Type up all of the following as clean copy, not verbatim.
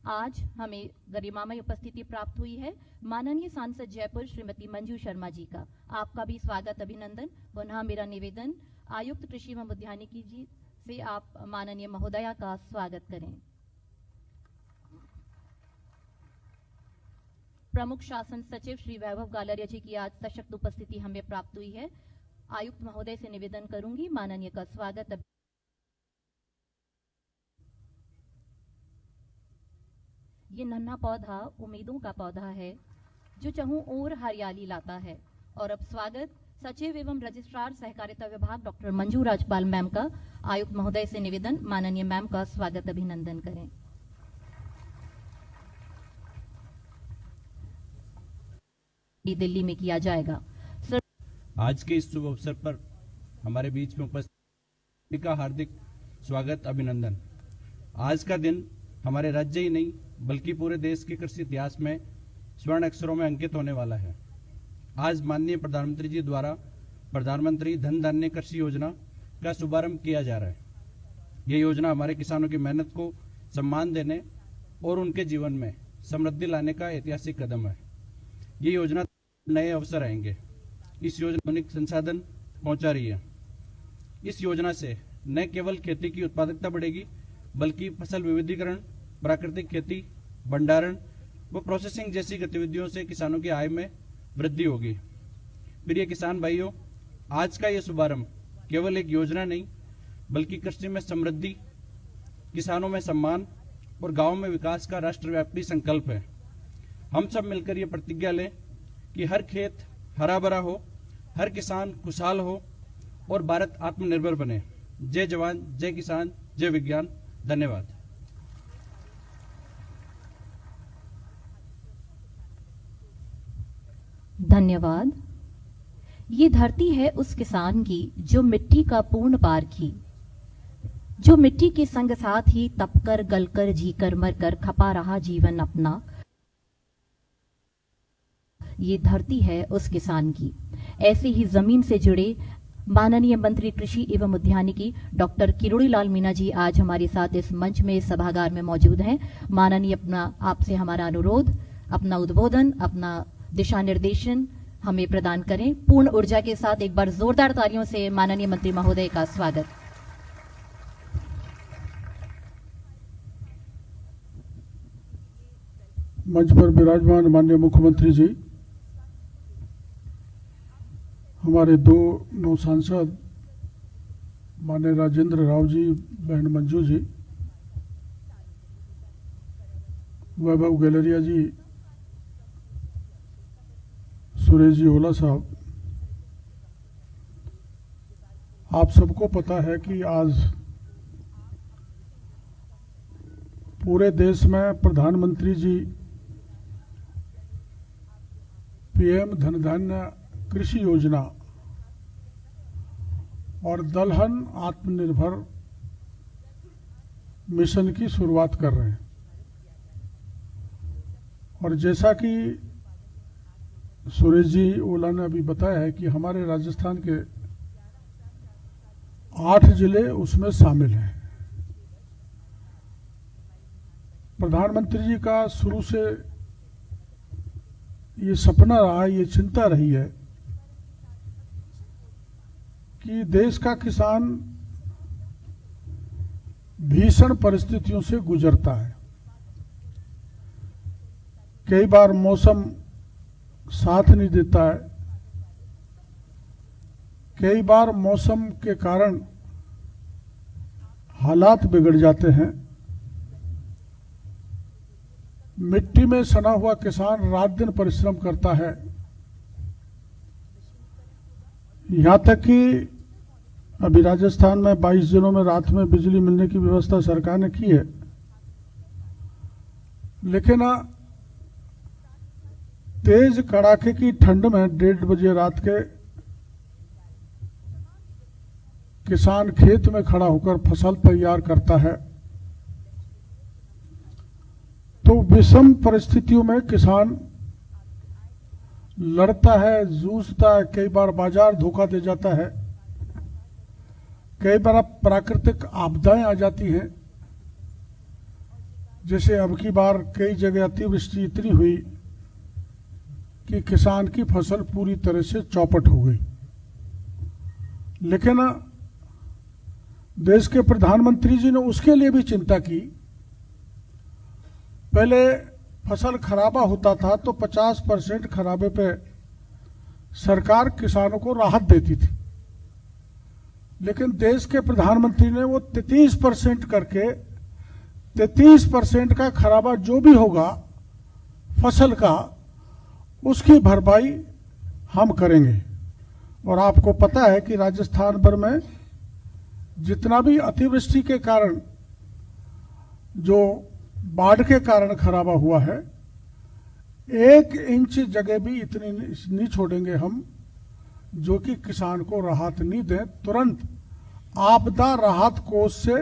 आज हमें गरिमामय उपस्थिति प्राप्त हुई है माननीय सांसद जयपुर श्रीमती मंजू शर्मा जी का। आपका भी स्वागत, अभिनंदन। पुनः मेरा निवेदन आयुक्त कृषि एवं उद्यानिकी जी से आप माननीय महोदया का स्वागत करें। प्रमुख शासन सचिव श्री वैभव गालरिया जी की आज सशक्त उपस्थिति हमें प्राप्त हुई है। आयुक्त महोदय से निवेदन करूंगी, माननीय का स्वागत। ये नन्हा पौधा उम्मीदों का पौधा है जो चहुं ओर हरियाली लाता है। और अब स्वागत सचिव एवं रजिस्ट्रार सहकारिता विभाग डॉक्टर मंजू राजपाल मैम का। आयुक्त महोदय से निवेदन, माननीय मैम का स्वागत, अभिनंदन करें। दिल्ली में किया जाएगा। आज के इस शुभ अवसर पर हमारे बीच में उपस्थित का हार्दिक स्वागत, अभिनंदन। आज का दिन हमारे राज्य ही नहीं बल्कि पूरे देश के कृषि इतिहास में स्वर्ण अक्षरों में अंकित होने वाला है। आज माननीय प्रधानमंत्री जी द्वारा प्रधानमंत्री धन धान्य कृषि योजना का शुभारंभ किया जा रहा है। ये योजना हमारे किसानों की मेहनत को सम्मान देने और उनके जीवन में समृद्धि लाने का ऐतिहासिक कदम है। ये योजना नए अवसर आएंगे। इस योजना आधुनिक संसाधन पहुंचा रही है। इस योजना से न केवल खेती की उत्पादकता बढ़ेगी बल्कि फसल विविधीकरण, प्राकृतिक खेती, भंडारण व प्रोसेसिंग जैसी गतिविधियों से किसानों की आय में वृद्धि होगी। प्रिय किसान भाइयों, आज का यह शुभारंभ केवल एक योजना नहीं बल्कि कृषि में समृद्धि, किसानों में सम्मान और गांवों में विकास का राष्ट्रव्यापी संकल्प है। हम सब मिलकर यह प्रतिज्ञा लें कि हर खेत हरा भरा हो, हर किसान खुशहाल हो और भारत आत्मनिर्भर बने। जय जवान, जय किसान, जय विज्ञान। धन्यवाद। धन्यवाद। ये धरती है उस किसान की जो मिट्टी का पूर्ण पार की, जो मिट्टी के संग साथ ही तपकर गलकर जीकर मरकर खपा रहा जीवन अपना। ये धरती है उस किसान की। ऐसे ही जमीन से जुड़े माननीय मंत्री कृषि एवं उद्यानिकी डॉक्टर किरोड़ी लाल मीणा जी आज हमारे साथ इस मंच में सभागार में मौजूद हैं। माननीय आपसे हमारा अनुरोध, अपना उद्बोधन, अपना दिशा निर्देशन हमें प्रदान करें। पूर्ण ऊर्जा के साथ एक बार जोरदार तालियों से माननीय मंत्री महोदय का स्वागत। मंच पर विराजमान माननीय मुख्यमंत्री जी, हमारे दो नौ सांसद माननीय राजेंद्र राव जी, बहन मंजू जी, वैभव गैलरिया जी, सुरेश जी ओला साहब, आप सबको पता है कि आज पूरे देश में प्रधानमंत्री जी पीएम धन धान्य कृषि योजना और दलहन आत्मनिर्भर मिशन की शुरुआत कर रहे हैं। और जैसा कि सुरेश जी ओला ने अभी बताया है कि हमारे राजस्थान के 8 जिले उसमें शामिल हैं। प्रधानमंत्री जी का शुरू से ये सपना रहा, ये चिंता रही है कि देश का किसान भीषण परिस्थितियों से गुजरता है। कई बार मौसम साथ नहीं देता है, कई बार मौसम के कारण हालात बिगड़ जाते हैं। मिट्टी में सना हुआ किसान रात दिन परिश्रम करता है। यहां तक कि अभी राजस्थान में 22 जिलों में रात में बिजली मिलने की व्यवस्था सरकार ने की है, लेकिन तेज कड़ाके की ठंड में 1:30 बजे रात के किसान खेत में खड़ा होकर फसल तैयार करता है। तो विषम परिस्थितियों में किसान लड़ता है, जूझता है। कई बार बाजार धोखा दे जाता है, कई बार प्राकृतिक आपदाएं आ जाती हैं। जैसे अब की बार कई जगह अतिवृष्टि इतनी हुई कि किसान की फसल पूरी तरह से चौपट हो गई, लेकिन देश के प्रधानमंत्री जी ने उसके लिए भी चिंता की। पहले फसल खराबा होता था तो 50% खराबे पे सरकार किसानों को राहत देती थी, लेकिन देश के प्रधानमंत्री ने वो 33% करके 33% का खराबा जो भी होगा फसल का, उसकी भरपाई हम करेंगे। और आपको पता है कि राजस्थान भर में जितना भी अतिवृष्टि के कारण, जो बाढ़ के कारण खराबा हुआ है, 1 इंच जगह भी इतनी नहीं छोड़ेंगे हम जो कि किसान को राहत नहीं दे। तुरंत आपदा राहत कोष से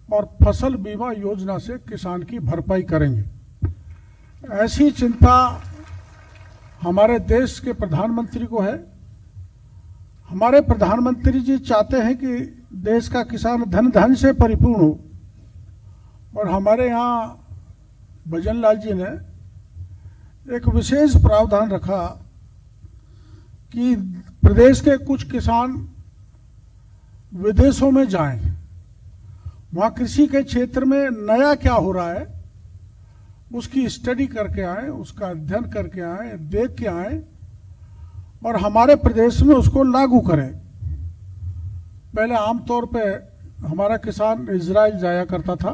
और फसल बीमा योजना से किसान की भरपाई करेंगे। ऐसी चिंता हमारे देश के प्रधानमंत्री को है। हमारे प्रधानमंत्री जी चाहते हैं कि देश का किसान धन धन से परिपूर्ण हो, और हमारे यहाँ भजन लाल जी ने एक विशेष प्रावधान रखा कि प्रदेश के कुछ किसान विदेशों में जाएं, वहाँ कृषि के क्षेत्र में नया क्या हो रहा है उसकी स्टडी करके आए, उसका अध्ययन करके आए, देख के आए और हमारे प्रदेश में उसको लागू करें। पहले आमतौर पे हमारा किसान इजराइल जाया करता था,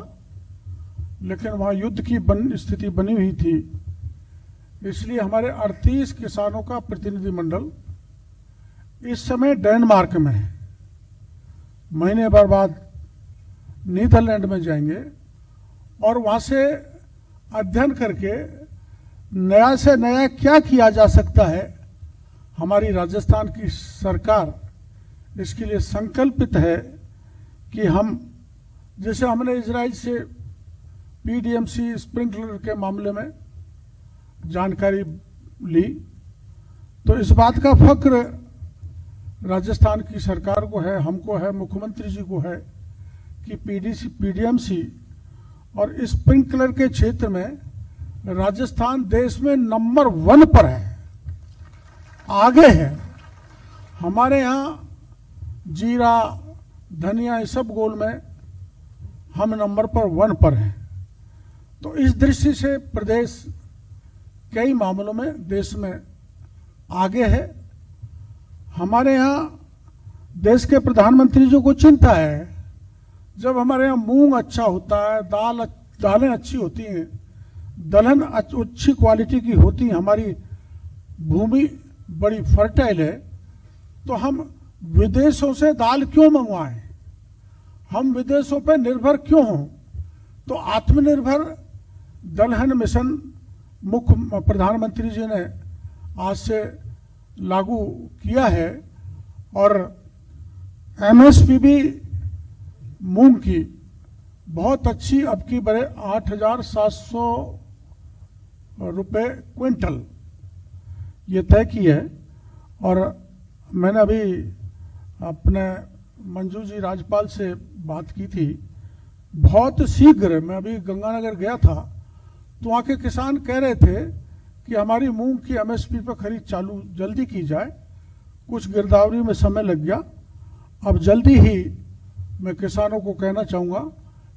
लेकिन वहाँ युद्ध की स्थिति बनी हुई थी, इसलिए हमारे 38 किसानों का प्रतिनिधिमंडल इस समय डेनमार्क में है। महीने भर बाद नीदरलैंड में जाएंगे और वहाँ से अध्ययन करके नया से नया क्या किया जा सकता है। हमारी राजस्थान की सरकार इसके लिए संकल्पित है कि हम, जैसे हमने इजराइल से पीडीएमसी स्प्रिंकलर के मामले में जानकारी ली, तो इस बात का फक्र राजस्थान की सरकार को है, हमको है, मुख्यमंत्री जी को है कि पीडीएमसी और स्प्रिंकलर के क्षेत्र में राजस्थान देश में नंबर 1 पर है, आगे है। हमारे यहाँ जीरा, धनिया, इस सब गोल में हम नंबर पर 1 पर हैं। तो इस दृष्टि से प्रदेश कई मामलों में देश में आगे है। हमारे यहाँ देश के प्रधानमंत्री जी को चिंता है, जब हमारे यहाँ मूंग अच्छा होता है, दालें अच्छी होती हैं, दलहन अच्छी क्वालिटी की होती है, हमारी भूमि बड़ी फर्टाइल है, तो हम विदेशों से दाल क्यों मंगवाएं? हम विदेशों पर निर्भर क्यों हों? तो आत्मनिर्भर दलहन मिशन मुख्य प्रधानमंत्री जी ने आज से लागू किया है, और एमएसपी भी मूंग की बहुत अच्छी, अब की बड़े 8,700 रुपये क्विंटल ये तय की है। और मैंने अभी अपने मंजू जी राज्यपाल से बात की थी, बहुत शीघ्र, मैं अभी गंगानगर गया था तो वहाँ के किसान कह रहे थे कि हमारी मूंग की एमएसपी पर खरीद चालू जल्दी की जाए। कुछ गिरदावरी में समय लग गया, अब जल्दी ही मैं किसानों को कहना चाहूँगा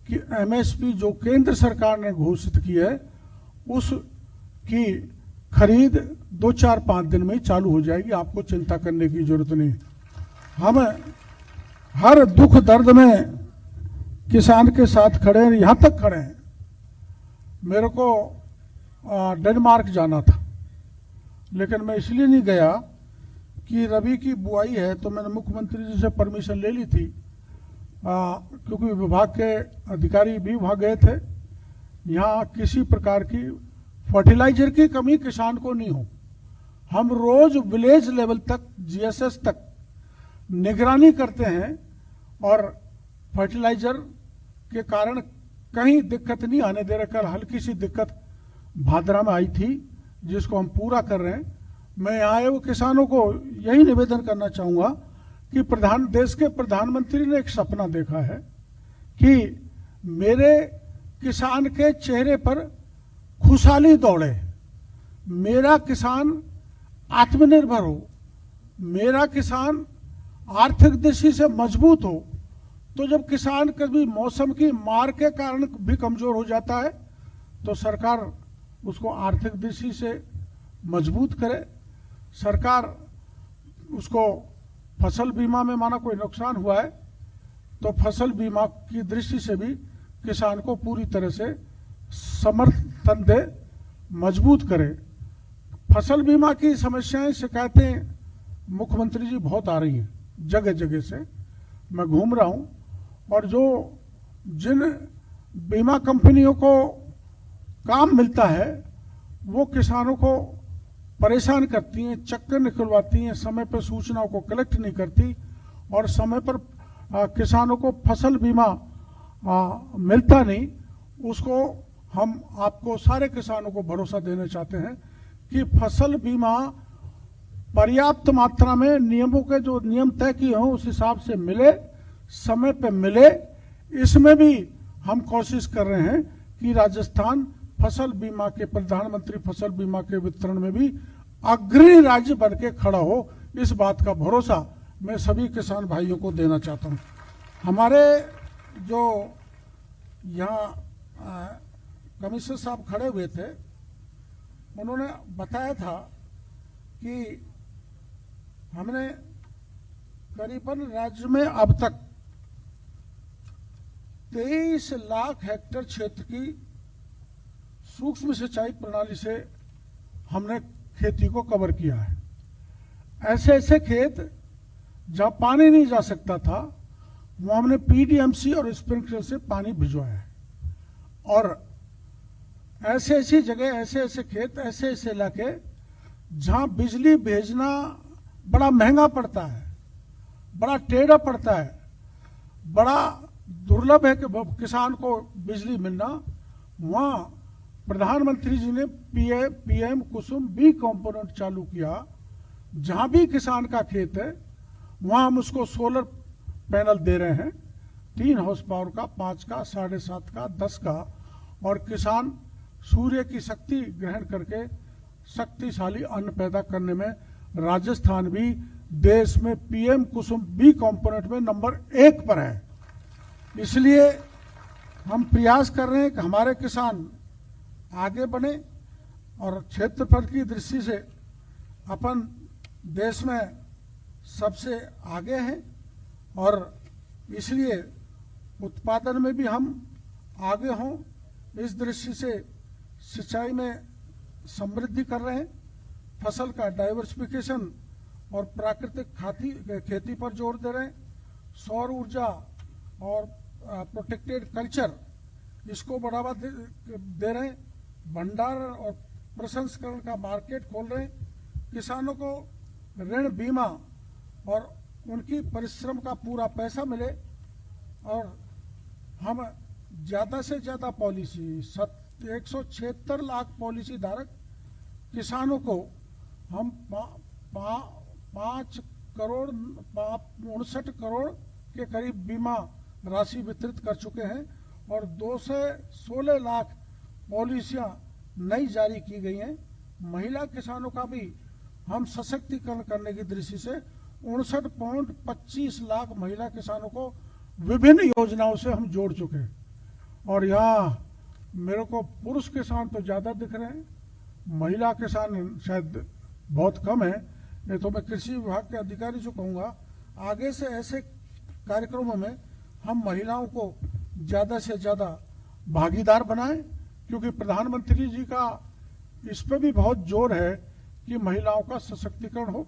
कि एमएसपी जो केंद्र सरकार ने घोषित की है उसकी खरीद 2-4-5 दिन में ही चालू हो जाएगी, आपको चिंता करने की जरूरत नहीं। हम हर दुख दर्द में किसान के साथ खड़े हैं, यहाँ तक खड़े हैं। मेरे को डेनमार्क जाना था, लेकिन मैं इसलिए नहीं गया कि रबी की बुआई है, तो मैंने मुख्यमंत्री जी से परमिशन ले ली थी, क्योंकि विभाग के अधिकारी भी वहाँ गए थे। यहाँ किसी प्रकार की फर्टिलाइजर की कमी किसान को नहीं हो। हम रोज विलेज लेवल तक, जीएसएस तक निगरानी करते हैं, और फर्टिलाइजर के कारण कहीं दिक्कत नहीं आने दे रहे। कल हल्की सी दिक्कत भादरा में आई थी, जिसको हम पूरा कर रहे हैं। मैं यहाँ आए वो किसानों को यही निवेदन करना चाहूँगा कि देश के प्रधानमंत्री ने एक सपना देखा है कि मेरे किसान के चेहरे पर खुशहाली दौड़े, मेरा किसान आत्मनिर्भर हो, मेरा किसान आर्थिक दृष्टि से मजबूत हो। तो जब किसान कभी मौसम की मार के कारण भी कमजोर हो जाता है तो सरकार उसको आर्थिक दृष्टि से मजबूत करे। सरकार उसको फसल बीमा में माना कोई नुकसान हुआ है तो फसल बीमा की दृष्टि से भी किसान को पूरी तरह से समर्थन दे, मजबूत करे। फसल बीमा की समस्याएं, शिकायतें मुख्यमंत्री जी बहुत आ रही हैं जगह जगह से, मैं घूम रहा हूं, और जो जिन बीमा कंपनियों को काम मिलता है वो किसानों को परेशान करती हैं, चक्कर निकलवाती हैं, समय पर सूचनाओं को कलेक्ट नहीं करती और समय पर किसानों को फसल बीमा मिलता नहीं। उसको हम आपको सारे किसानों को भरोसा देना चाहते हैं कि फसल बीमा पर्याप्त मात्रा में नियमों के जो नियम तय किए हों उस हिसाब से मिले, समय पे मिले। इसमें भी हम कोशिश कर रहे हैं कि राजस्थान फसल बीमा के, प्रधानमंत्री फसल बीमा के वितरण में भी अग्रणी राज्य बन के खड़ा हो। इस बात का भरोसा मैं सभी किसान भाइयों को देना चाहता हूं। हमारे जो यहाँ कमिश्नर साहब खड़े हुए थे, उन्होंने बताया था कि हमने करीबन राज्य में अब तक 23 लाख हेक्टेयर क्षेत्र की सूक्ष्म सिंचाई प्रणाली से हमने खेती को कवर किया है। ऐसे ऐसे खेत जहां पानी नहीं जा सकता था वो हमने पीडीएमसी और स्प्रिंकलर से पानी भिजवाया है। और ऐसे ऐसी जगह, ऐसे ऐसे खेत, ऐसे ऐसे इलाके जहां बिजली भेजना बड़ा महंगा पड़ता है, बड़ा टेढ़ा पड़ता है, बड़ा दुर्लभ है कि किसान को बिजली मिलना, वहां प्रधानमंत्री जी ने पीएम कुसुम बी कंपोनेंट चालू किया। जहां भी किसान का खेत है वहां हम उसको सोलर पैनल दे रहे हैं, 3 हॉर्स पावर का, 5 का, 7.5 का, 10 का, और किसान सूर्य की शक्ति ग्रहण करके शक्तिशाली अन्न पैदा करने में राजस्थान भी देश में पीएम कुसुम बी कंपोनेंट में नंबर 1 पर है। इसलिए हम प्रयास कर रहे हैं कि हमारे किसान आगे बढ़े और क्षेत्रफल की दृष्टि से अपन देश में सबसे आगे हैं और इसलिए उत्पादन में भी हम आगे हों, इस दृष्टि से सिंचाई में समृद्धि कर रहे हैं, फसल का डाइवर्सिफिकेशन और प्राकृतिक खेती पर जोर दे रहे हैं, सौर ऊर्जा और प्रोटेक्टेड कल्चर इसको बढ़ावा दे रहे हैं, भंडार और प्रसंस्करण का मार्केट खोल रहे हैं, किसानों को ऋण बीमा और उनकी परिश्रम का पूरा पैसा मिले, और हम ज्यादा से ज्यादा पॉलिसी 176 लाख पॉलिसी धारक किसानों को हम 5 करोड़ 59 करोड़ के करीब बीमा राशि वितरित कर चुके हैं और 216 लाख पॉलिसियां नई जारी की गई हैं। महिला किसानों का भी हम सशक्तिकरण करने की दृष्टि से 59.25 लाख महिला किसानों को विभिन्न योजनाओं से हम जोड़ चुके हैं। और यहाँ मेरे को पुरुष किसान तो ज्यादा दिख रहे हैं, महिला किसान शायद बहुत कम है। नहीं तो मैं कृषि विभाग के अधिकारी से कहूँगा आगे से ऐसे कार्यक्रमों में हम महिलाओं को ज्यादा से ज्यादा भागीदार बनाएं, क्योंकि प्रधानमंत्री जी का इस पर भी बहुत जोर है कि महिलाओं का सशक्तिकरण हो,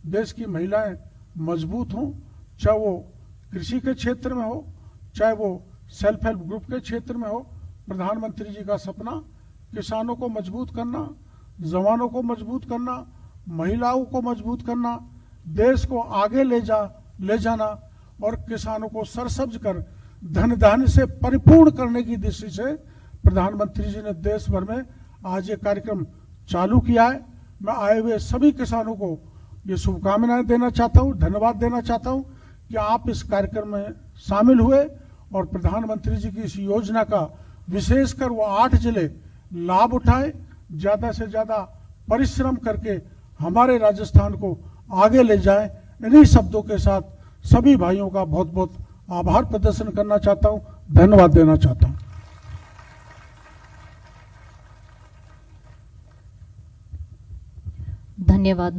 देश की महिलाएं मजबूत हों, चाहे वो कृषि के क्षेत्र में हो, चाहे वो सेल्फ हेल्प ग्रुप के क्षेत्र में हो। प्रधानमंत्री जी का सपना किसानों को मजबूत करना, जवानों को मजबूत करना, महिलाओं को मजबूत करना, देश को आगे ले जाना और किसानों को सरसब्ज कर धन धान्य से परिपूर्ण करने की दृष्टि से प्रधानमंत्री जी ने देश भर में आज ये कार्यक्रम चालू किया है। मैं आए हुए सभी किसानों को ये शुभकामनाएं देना चाहता हूं, धन्यवाद देना चाहता हूं कि आप इस कार्यक्रम में शामिल हुए और प्रधानमंत्री जी की इस योजना का विशेषकर वो 8 जिले लाभ उठाए, ज्यादा से ज्यादा परिश्रम करके हमारे राजस्थान को आगे ले जाए। इन्हीं शब्दों के साथ सभी भाइयों का बहुत बहुत आभार प्रदर्शन करना चाहता हूं, धन्यवाद देना चाहता हूं। धन्यवाद।